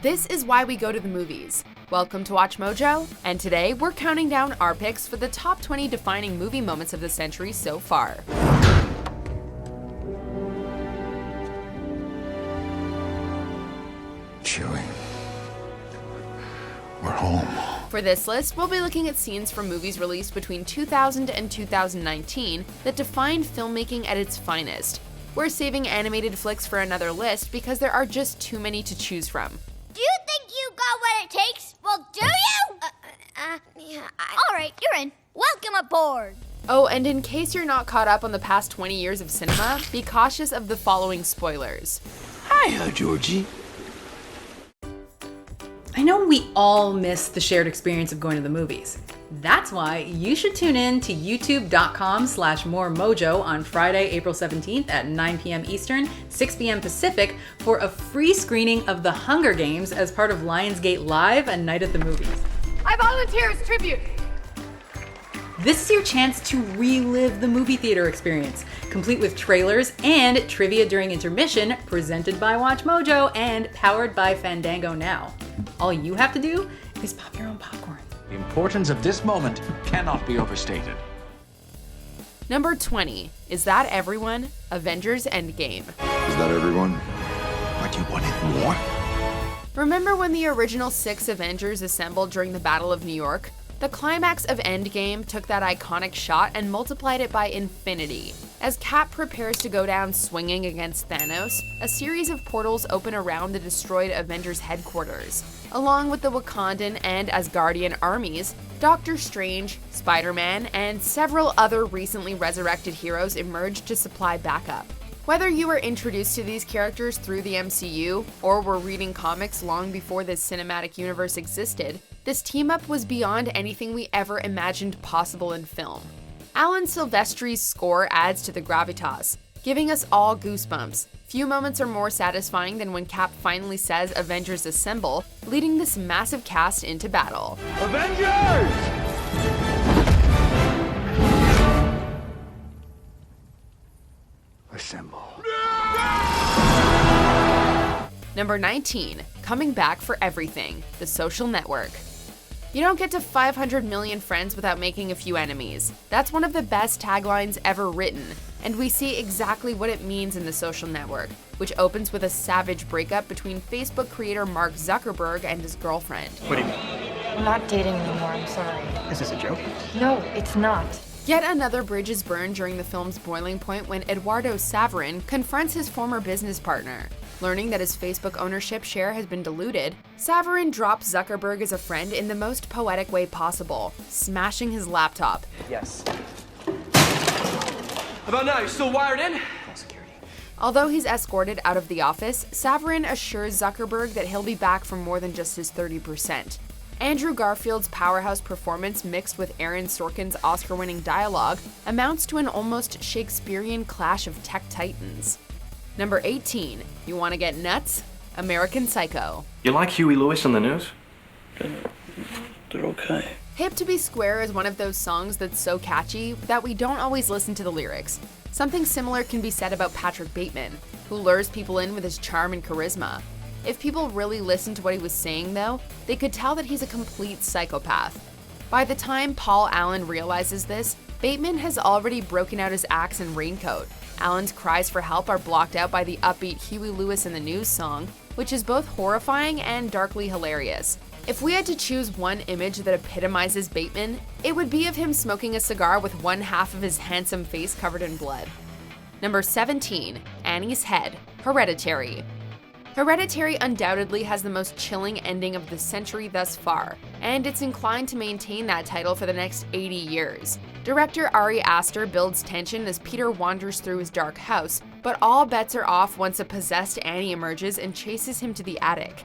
This is why we go to the movies. Welcome to Watch Mojo, and today we're counting down our picks for the top 20 defining movie moments of the century so far. Chewie, we're home. For this list, we'll be looking at scenes from movies released between 2000 and 2019 that defined filmmaking at its finest. We're saving animated flicks for another list because there are just too many to choose from. Do you think you got what it takes? Well, do you? Yeah. All right, you're in. Welcome aboard. Oh, and in case you're not caught up on the past 20 years of cinema, be cautious of the following spoilers. Hiya, Georgie. I know we all miss the shared experience of going to the movies. That's why you should tune in to youtube.com/moremojo on Friday, April 17th at 9 p.m. Eastern, 6 p.m. Pacific for a free screening of The Hunger Games as part of Lionsgate Live, a night at the movies. I volunteer as tribute. This is your chance to relive the movie theater experience, complete with trailers and trivia during intermission, presented by WatchMojo and powered by Fandango Now. All you have to do is pop your own popcorn. The importance of this moment cannot be overstated. Number 20. Is that everyone? Avengers Endgame. Is that everyone? Like you wanted more? Remember when the original 6 Avengers assembled during the Battle of New York? The climax of Endgame took that iconic shot and multiplied it by infinity. As Cap prepares to go down swinging against Thanos, a series of portals open around the destroyed Avengers headquarters. Along with the Wakandan and Asgardian armies, Doctor Strange, Spider-Man, and several other recently resurrected heroes emerged to supply backup. Whether you were introduced to these characters through the MCU, or were reading comics long before this cinematic universe existed, this team-up was beyond anything we ever imagined possible in film. Alan Silvestri's score adds to the gravitas, giving us all goosebumps. Few moments are more satisfying than when Cap finally says Avengers Assemble, leading this massive cast into battle. Avengers! Assemble. Number 19. Coming back for everything. The Social Network. You don't get to 500 million friends without making a few enemies. That's one of the best taglines ever written, and we see exactly what it means in The Social Network, which opens with a savage breakup between Facebook creator Mark Zuckerberg and his girlfriend. What do you mean? I'm not dating anymore, I'm sorry. Is this a joke? No, it's not. Yet another bridge is burned during the film's boiling point when Eduardo Saverin confronts his former business partner. Learning that his Facebook ownership share has been diluted, Saverin drops Zuckerberg as a friend in the most poetic way possible, smashing his laptop. Yes. How about now? You still wired in? Call security. Although he's escorted out of the office, Saverin assures Zuckerberg that he'll be back for more than just his 30%. Andrew Garfield's powerhouse performance mixed with Aaron Sorkin's Oscar-winning dialogue amounts to an almost Shakespearean clash of tech titans. Number 18. You want to get nuts? American Psycho. You like Huey Lewis on the news? They're okay. Hip to Be Square is one of those songs that's so catchy that we don't always listen to the lyrics. Something similar can be said about Patrick Bateman, who lures people in with his charm and charisma. If people really listened to what he was saying, though, they could tell that he's a complete psychopath. By the time Paul Allen realizes this, Bateman has already broken out his axe and raincoat. Allen's cries for help are blocked out by the upbeat Huey Lewis in the News song, which is both horrifying and darkly hilarious. If we had to choose one image that epitomizes Bateman, it would be of him smoking a cigar with one half of his handsome face covered in blood. Number 17. Annie's Head. Hereditary. Hereditary undoubtedly has the most chilling ending of the century thus far, and it's inclined to maintain that title for the next 80 years. Director Ari Aster builds tension as Peter wanders through his dark house, but all bets are off once a possessed Annie emerges and chases him to the attic.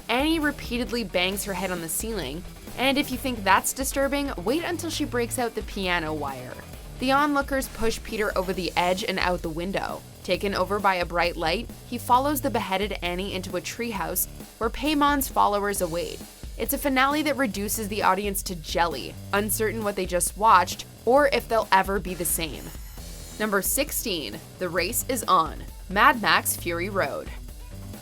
Annie repeatedly bangs her head on the ceiling, and if you think that's disturbing, wait until she breaks out the piano wire. The onlookers push Peter over the edge and out the window. Taken over by a bright light, he follows the beheaded Annie into a treehouse where Paymon's followers await. It's a finale that reduces the audience to jelly, uncertain what they just watched or if they'll ever be the same. Number 16. The Race is On. Mad Max Fury Road.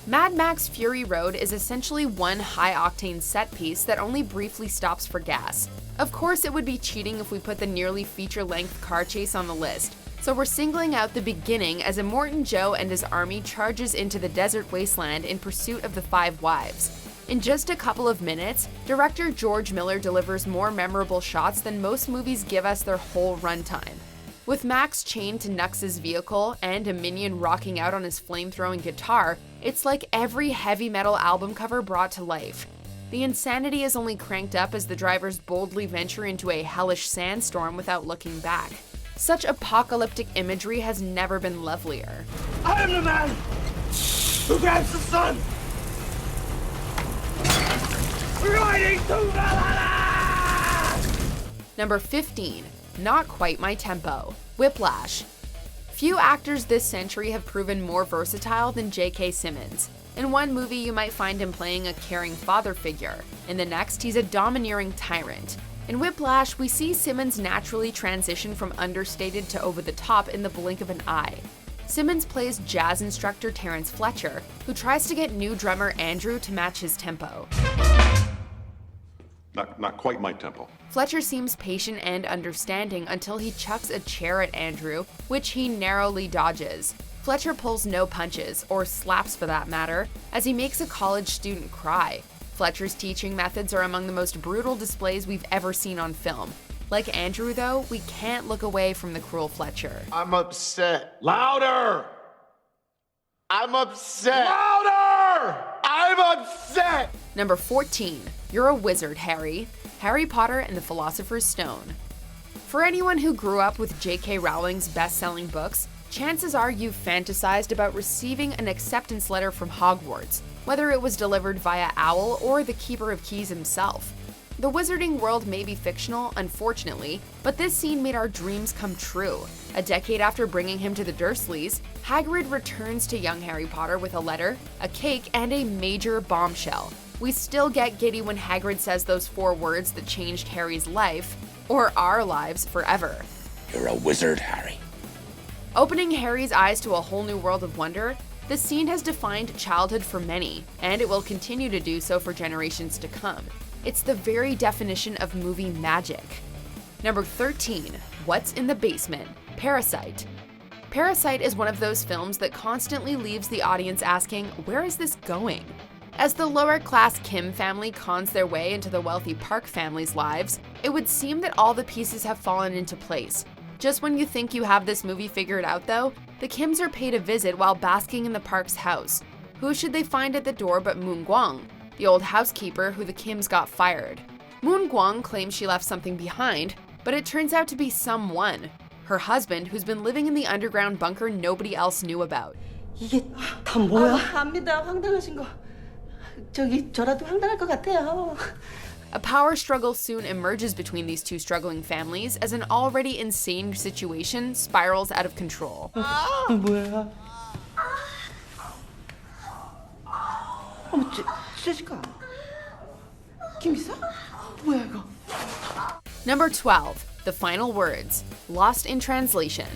Mad Max Fury Road is essentially one high-octane set piece that only briefly stops for gas. Of course, it would be cheating if we put the nearly feature-length car chase on the list, so we're singling out the beginning as Immortan Joe and his army charges into the desert wasteland in pursuit of the 5 wives. In just a couple of minutes, director George Miller delivers more memorable shots than most movies give us their whole runtime. With Max chained to Nux's vehicle and a minion rocking out on his flame-throwing guitar, it's like every heavy metal album cover brought to life. The insanity is only cranked up as the drivers boldly venture into a hellish sandstorm without looking back. Such apocalyptic imagery has never been lovelier. I am the man who grabs the sun. Riding to Valhalla! Number 15. Not Quite My Tempo. Whiplash. Few actors this century have proven more versatile than J.K. Simmons. In one movie, you might find him playing a caring father figure. In the next, he's a domineering tyrant. In Whiplash, we see Simmons naturally transition from understated to over the top in the blink of an eye. Simmons plays jazz instructor Terrence Fletcher, who tries to get new drummer Andrew to match his tempo. Not quite my tempo. Fletcher seems patient and understanding until he chucks a chair at Andrew, which he narrowly dodges. Fletcher pulls no punches, or slaps for that matter, as he makes a college student cry. Fletcher's teaching methods are among the most brutal displays we've ever seen on film. Like Andrew, though, we can't look away from the cruel Fletcher. I'm upset. Louder! I'm upset. Louder! I'm upset. Number 14. You're a Wizard, Harry. Harry Potter and the Philosopher's Stone. For anyone who grew up with J.K. Rowling's best-selling books, chances are you've fantasized about receiving an acceptance letter from Hogwarts, whether it was delivered via owl or the Keeper of Keys himself. The wizarding world may be fictional, unfortunately, but this scene made our dreams come true. A decade after bringing him to the Dursleys, Hagrid returns to young Harry Potter with a letter, a cake, and a major bombshell. We still get giddy when Hagrid says those 4 words that changed Harry's life, or our lives, forever. You're a wizard, Harry. Opening Harry's eyes to a whole new world of wonder, this scene has defined childhood for many, and it will continue to do so for generations to come. It's the very definition of movie magic. Number 13. What's in the Basement? Parasite. Parasite is one of those films that constantly leaves the audience asking, where is this going? As the lower-class Kim family cons their way into the wealthy Park family's lives, it would seem that all the pieces have fallen into place. Just when you think you have this movie figured out, though, the Kims are paid a visit while basking in the Park's house. Who should they find at the door but Moon Gwang, the old housekeeper who the Kims got fired. Moon Gwang claims she left something behind, but it turns out to be someone. Her husband, who's been living in the underground bunker nobody else knew about. 이게 다 뭐야? 압니다. 황당하신 거. 저라도 황당할 것 같아요. A power struggle soon emerges between these two struggling families as an already insane situation spirals out of control. 뭐야? 어머, 제시카. 김이사? 뭐야 이거? Number 12. The Final Words. Lost in Translation.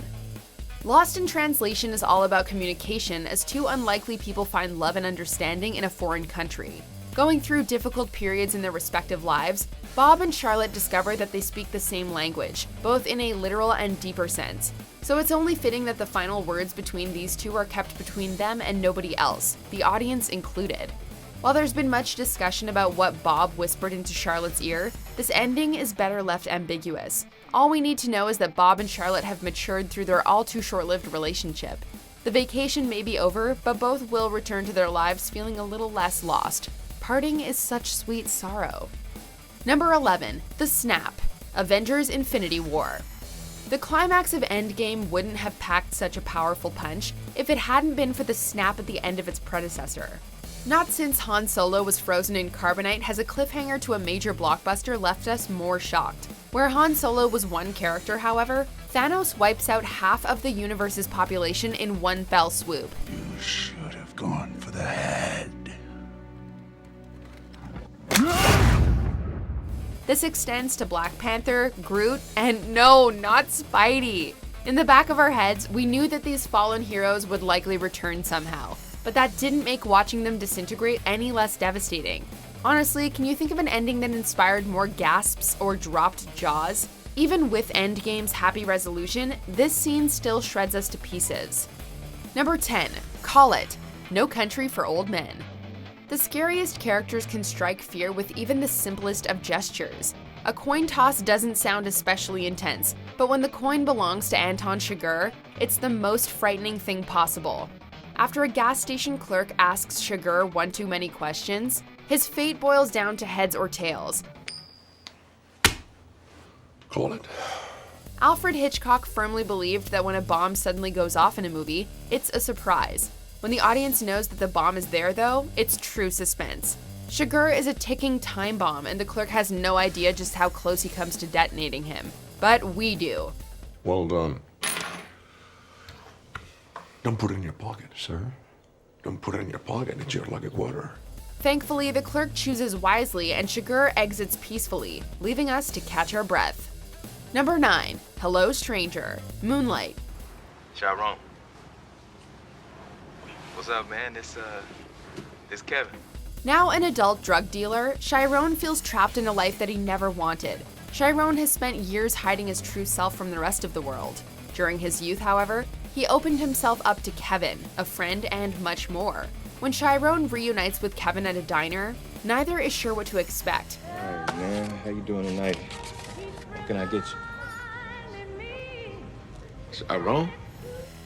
Lost in Translation is all about communication as 2 unlikely people find love and understanding in a foreign country. Going through difficult periods in their respective lives, Bob and Charlotte discover that they speak the same language, both in a literal and deeper sense. So it's only fitting that the final words between these 2 are kept between them and nobody else, the audience included. While there's been much discussion about what Bob whispered into Charlotte's ear, this ending is better left ambiguous. All we need to know is that Bob and Charlotte have matured through their all too short-lived relationship. The vacation may be over, but both will return to their lives feeling a little less lost. Parting is such sweet sorrow. Number 11. The Snap. Avengers Infinity War. The climax of Endgame wouldn't have packed such a powerful punch if it hadn't been for the snap at the end of its predecessor. Not since Han Solo was frozen in carbonite has a cliffhanger to a major blockbuster left us more shocked. Where Han Solo was one character, however, Thanos wipes out half of the universe's population in one fell swoop. You should have gone for the head. This extends to Black Panther, Groot, and no, not Spidey. In the back of our heads, we knew that these fallen heroes would likely return somehow, but that didn't make watching them disintegrate any less devastating. Honestly, can you think of an ending that inspired more gasps or dropped jaws? Even with Endgame's happy resolution, this scene still shreds us to pieces. Number 10. Call It. No Country for Old Men. The scariest characters can strike fear with even the simplest of gestures. A coin toss doesn't sound especially intense, but when the coin belongs to Anton Chigurh, it's the most frightening thing possible. After a gas station clerk asks Chigurh one too many questions, his fate boils down to heads or tails. Call it. Alfred Hitchcock firmly believed that when a bomb suddenly goes off in a movie, it's a surprise. When the audience knows that the bomb is there, though, it's true suspense. Chigurh is a ticking time bomb, and the clerk has no idea just how close he comes to detonating him. But we do. Well done. Don't put it in your pocket, sir. Don't put it in your pocket. It's your lucky quarter. Thankfully, the clerk chooses wisely, and Chigurh exits peacefully, leaving us to catch our breath. Number 9. Hello, Stranger. Moonlight. Chiron. What's up, man? It's Kevin. Now an adult drug dealer, Chiron feels trapped in a life that he never wanted. Chiron has spent years hiding his true self from the rest of the world. During his youth, however, he opened himself up to Kevin, a friend, and much more. When Chiron reunites with Kevin at a diner, neither is sure what to expect. Alright, man. How you doing tonight? What can I get you? Chiron?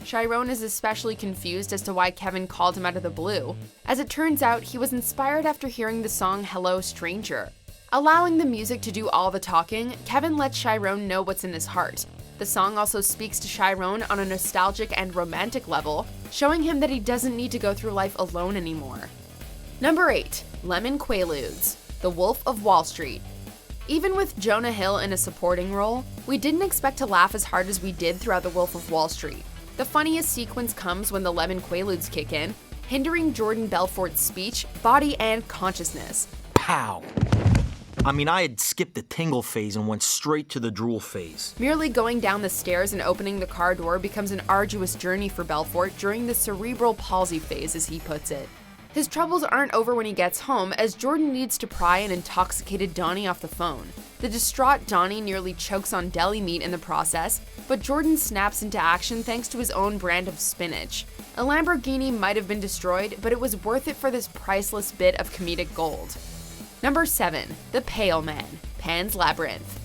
Chiron is especially confused as to why Kevin called him out of the blue. As it turns out, he was inspired after hearing the song Hello, Stranger. Allowing the music to do all the talking, Kevin lets Chiron know what's in his heart. The song also speaks to Chiron on a nostalgic and romantic level, showing him that he doesn't need to go through life alone anymore. Number 8. Lemmon Quaaludes, The Wolf of Wall Street. Even with Jonah Hill in a supporting role, we didn't expect to laugh as hard as we did throughout The Wolf of Wall Street. The funniest sequence comes when the Lemmon Quaaludes kick in, hindering Jordan Belfort's speech, body, and consciousness. Pow! I mean, I had skipped the tingle phase and went straight to the drool phase. Merely going down the stairs and opening the car door becomes an arduous journey for Belfort during the cerebral palsy phase, as he puts it. His troubles aren't over when he gets home, as Jordan needs to pry an intoxicated Donnie off the phone. The distraught Donnie nearly chokes on deli meat in the process, but Jordan snaps into action thanks to his own brand of spinach. A Lamborghini might have been destroyed, but it was worth it for this priceless bit of comedic gold. Number 7. The Pale Man, Pan's Labyrinth.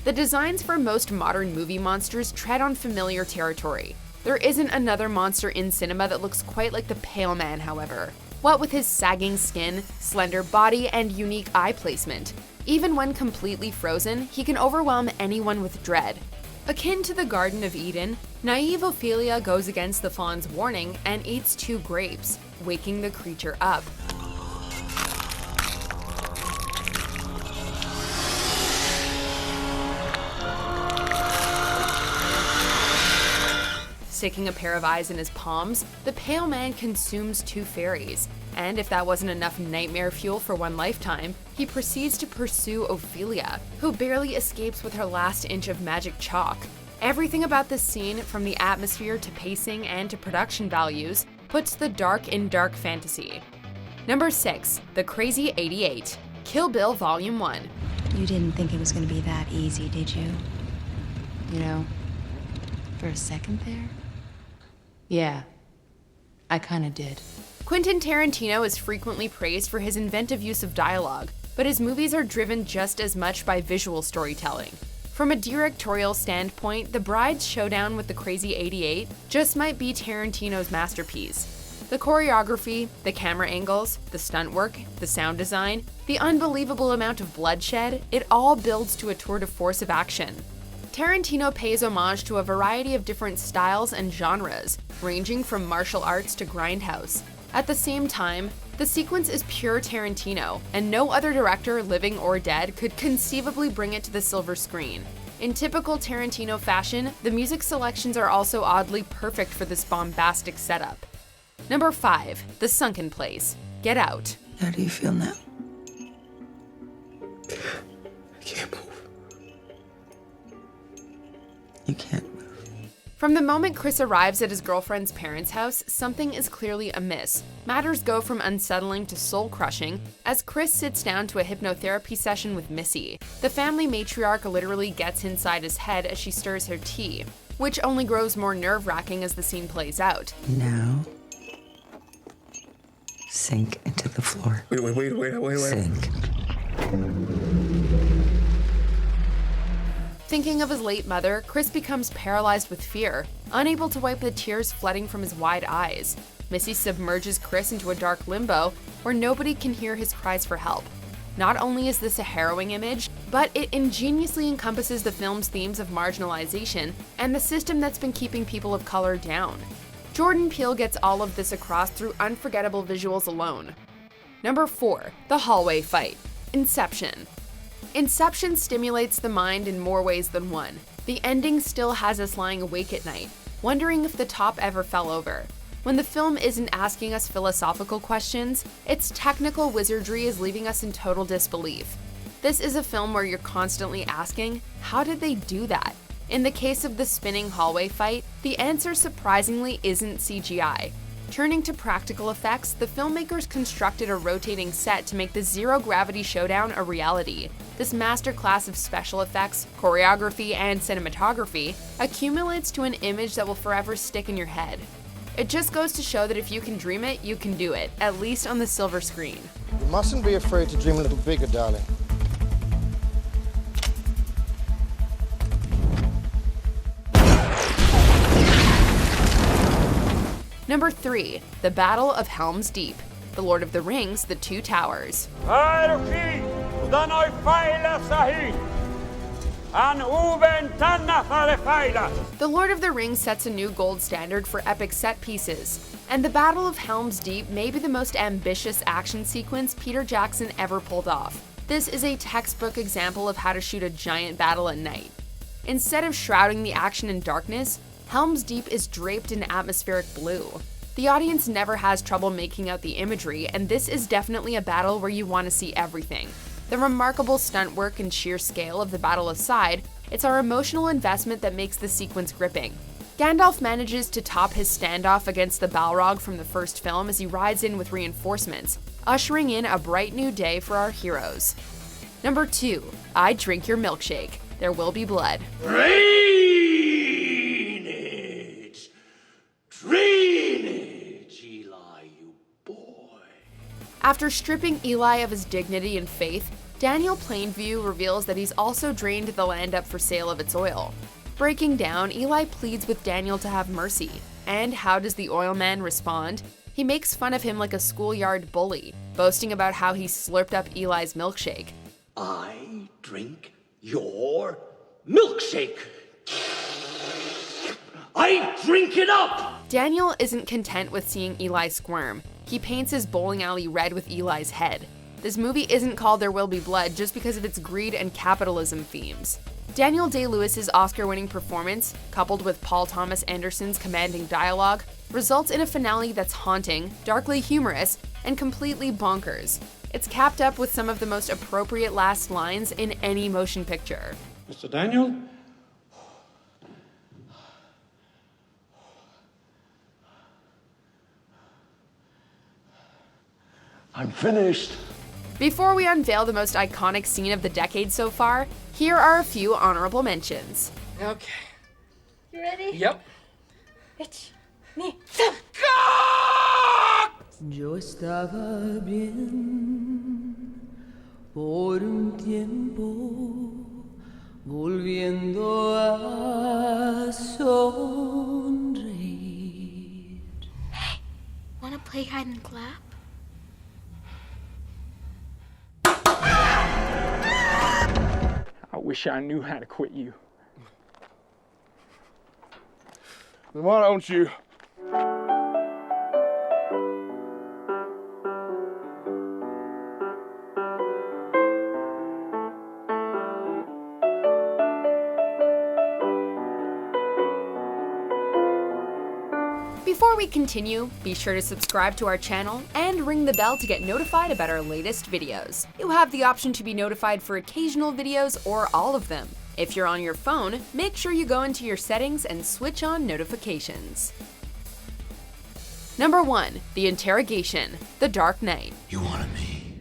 The designs for most modern movie monsters tread on familiar territory. There isn't another monster in cinema that looks quite like the Pale Man, however. What with his sagging skin, slender body, and unique eye placement. Even when completely frozen, he can overwhelm anyone with dread. Akin to the Garden of Eden, naive Ophelia goes against the fawn's warning and eats 2 grapes, waking the creature up. Sticking a pair of eyes in his palms, the Pale Man consumes 2 fairies. And if that wasn't enough nightmare fuel for one lifetime, he proceeds to pursue Ophelia, who barely escapes with her last inch of magic chalk. Everything about this scene, from the atmosphere to pacing and to production values, puts the dark in dark fantasy. Number 6. The Crazy 88, Kill Bill Volume 1. You didn't think it was going to be that easy, did you? You know, for a second there? Yeah, I kinda did. Quentin Tarantino is frequently praised for his inventive use of dialogue, but his movies are driven just as much by visual storytelling. From a directorial standpoint, The Bride's showdown with the Crazy 88 just might be Tarantino's masterpiece. The choreography, the camera angles, the stunt work, the sound design, the unbelievable amount of bloodshed, it all builds to a tour de force of action. Tarantino pays homage to a variety of different styles and genres, ranging from martial arts to grindhouse. At the same time, the sequence is pure Tarantino, and no other director, living or dead, could conceivably bring it to the silver screen. In typical Tarantino fashion, the music selections are also oddly perfect for this bombastic setup. Number 5. The Sunken Place, Get Out. How do you feel now? I can't move. You can't move. From the moment Chris arrives at his girlfriend's parents' house, something is clearly amiss. Matters go from unsettling to soul-crushing as Chris sits down to a hypnotherapy session with Missy. The family matriarch literally gets inside his head as she stirs her tea, which only grows more nerve-wracking as the scene plays out. Now, sink into the floor. Wait. Sink. Thinking of his late mother, Chris becomes paralyzed with fear, unable to wipe the tears flooding from his wide eyes. Missy submerges Chris into a dark limbo where nobody can hear his cries for help. Not only is this a harrowing image, but it ingeniously encompasses the film's themes of marginalization and the system that's been keeping people of color down. Jordan Peele gets all of this across through unforgettable visuals alone. Number 4. The hallway fight. Inception. Inception stimulates the mind in more ways than one. The ending still has us lying awake at night, wondering if the top ever fell over. When the film isn't asking us philosophical questions, its technical wizardry is leaving us in total disbelief. This is a film where you're constantly asking, how did they do that? In the case of the spinning hallway fight, the answer surprisingly isn't CGI. Turning to practical effects, the filmmakers constructed a rotating set to make the zero-gravity showdown a reality. This masterclass of special effects, choreography, and cinematography accumulates to an image that will forever stick in your head. It just goes to show that if you can dream it, you can do it, at least on the silver screen. You mustn't be afraid to dream a little bigger, darling. Number 3. The Battle of Helm's Deep. The Lord of the Rings, The Two Towers. The Lord of the Rings sets a new gold standard for epic set pieces, and the Battle of Helm's Deep may be the most ambitious action sequence Peter Jackson ever pulled off. This is a textbook example of how to shoot a giant battle at night. Instead of shrouding the action in darkness, Helm's Deep is draped in atmospheric blue. The audience never has trouble making out the imagery, and this is definitely a battle where you want to see everything. The remarkable stunt work and sheer scale of the battle aside, it's our emotional investment that makes the sequence gripping. Gandalf manages to top his standoff against the Balrog from the first film as he rides in with reinforcements, ushering in a bright new day for our heroes. Number 2. I Drink Your Milkshake. There Will Be Blood. Drainage, Eli, you boy. After stripping Eli of his dignity and faith, Daniel Plainview reveals that he's also drained the land up for sale of its oil. Breaking down, Eli pleads with Daniel to have mercy. And how does the oil man respond? He makes fun of him like a schoolyard bully, boasting about how he slurped up Eli's milkshake. I drink your milkshake. I drink it up! Daniel isn't content with seeing Eli squirm. He paints his bowling alley red with Eli's head. This movie isn't called There Will Be Blood just because of its greed and capitalism themes. Daniel Day-Lewis's Oscar-winning performance, coupled with Paul Thomas Anderson's commanding dialogue, results in a finale that's haunting, darkly humorous, and completely bonkers. It's capped up with some of the most appropriate last lines in any motion picture. Mr. Daniel? I'm finished. Before we unveil the most iconic scene of the decade so far, here are a few honorable mentions. Okay. You ready? Yep. Yo estaba bien por un tiempo, volviendo a sonreír. Hey, wanna play hide and clap? I wish I knew how to quit you. Then why don't you? Before we continue, be sure to subscribe to our channel and ring the bell to get notified about our latest videos. You have the option to be notified for occasional videos or all of them. If you're on your phone, make sure you go into your settings and switch on notifications. Number 1. The Interrogation, The Dark Knight. You wanted me.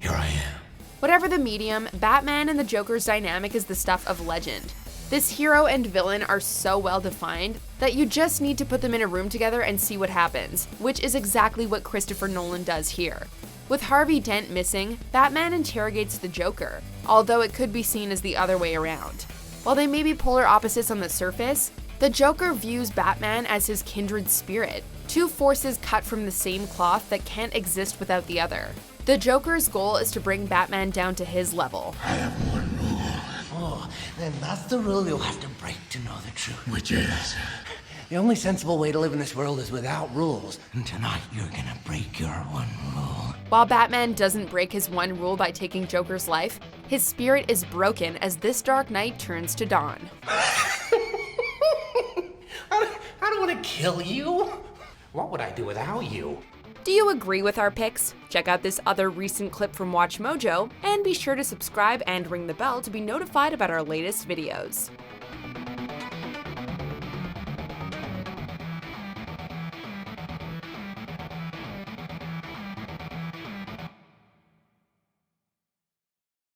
Here I am. Whatever the medium, Batman and the Joker's dynamic is the stuff of legend. This hero and villain are so well defined that you just need to put them in a room together and see what happens, which is exactly what Christopher Nolan does here. With Harvey Dent missing, Batman interrogates the Joker, although it could be seen as the other way around. While they may be polar opposites on the surface, the Joker views Batman as his kindred spirit, two forces cut from the same cloth that can't exist without the other. The Joker's goal is to bring Batman down to his level. I have one rule. Oh, then that's the rule you'll have to break to know the truth. Which is? The only sensible way to live in this world is without rules. And tonight you're gonna break your one rule. While Batman doesn't break his one rule by taking Joker's life, his spirit is broken as this dark night turns to dawn. I don't want to kill you. What would I do without you? Do you agree with our picks? Check out this other recent clip from WatchMojo, and be sure to subscribe and ring the bell to be notified about our latest videos.